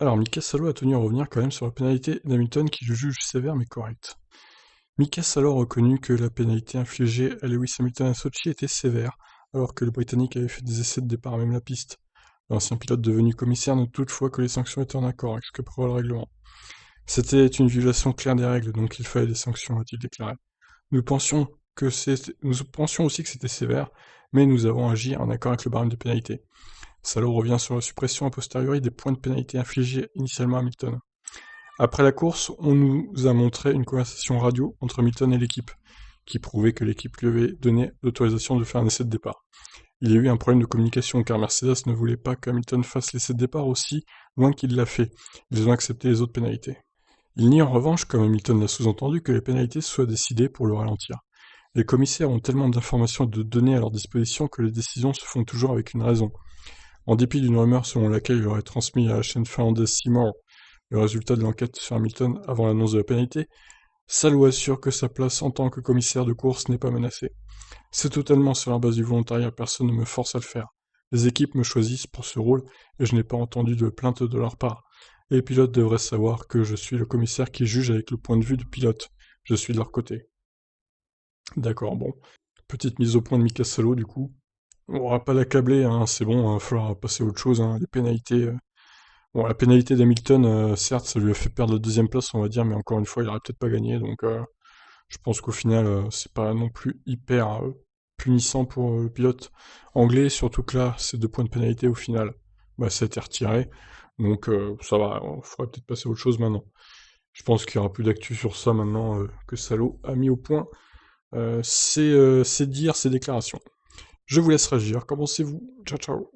Alors, Mika Salo a tenu à revenir quand même sur la pénalité d'Hamilton qui je juge sévère mais correcte. Mika Salo a reconnu que la pénalité infligée à Lewis Hamilton à Sochi était sévère, alors que le Britannique avait fait des essais de départ à même la piste. L'ancien pilote devenu commissaire note toutefois que les sanctions étaient en accord avec ce que prévoit le règlement. C'était une violation claire des règles, donc il fallait des sanctions, a-t-il déclaré. Nous pensions aussi que c'était sévère, mais nous avons agi en accord avec le barème de pénalité. Salo revient sur la suppression a posteriori des points de pénalité infligés initialement à Hamilton. Après la course, on nous a montré une conversation radio entre Hamilton et l'équipe, qui prouvait que l'équipe lui avait donné l'autorisation de faire un essai de départ. Il y a eu un problème de communication car Mercedes ne voulait pas qu'Hamilton fasse l'essai de départ aussi loin qu'il l'a fait. Ils ont accepté les autres pénalités. Il nie en revanche, comme Hamilton l'a sous-entendu, que les pénalités soient décidées pour le ralentir. Les commissaires ont tellement d'informations et de données à leur disposition que les décisions se font toujours avec une raison. En dépit d'une rumeur selon laquelle il aurait transmis à la chaîne finlandaise Seymour le résultat de l'enquête sur Hamilton avant l'annonce de la pénalité, Salo assure que sa place en tant que commissaire de course n'est pas menacée. C'est totalement sur la base du volontariat, personne ne me force à le faire. Les équipes me choisissent pour ce rôle et je n'ai pas entendu de plainte de leur part. Les pilotes devraient savoir que je suis le commissaire qui juge avec le point de vue du pilote. Je suis de leur côté. D'accord, bon. Petite mise au point de Mika Salo, du coup. On va pas l'accabler, hein, c'est bon, il va falloir passer à autre chose, hein. Les pénalités. Bon, la pénalité d'Hamilton, certes, ça lui a fait perdre la deuxième place, on va dire, mais encore une fois, il aurait peut-être pas gagné, donc je pense qu'au final, c'est pas non plus hyper punissant pour le pilote anglais, surtout que là, ces 2 points de pénalité, au final, bah, ça a été retiré, donc ça va, il faudrait peut-être passer à autre chose maintenant. Je pense qu'il y aura plus d'actu sur ça maintenant que Salo a mis au point ses dires, ses déclarations. Je vous laisse réagir, qu'en pensez-vous? Ciao ciao.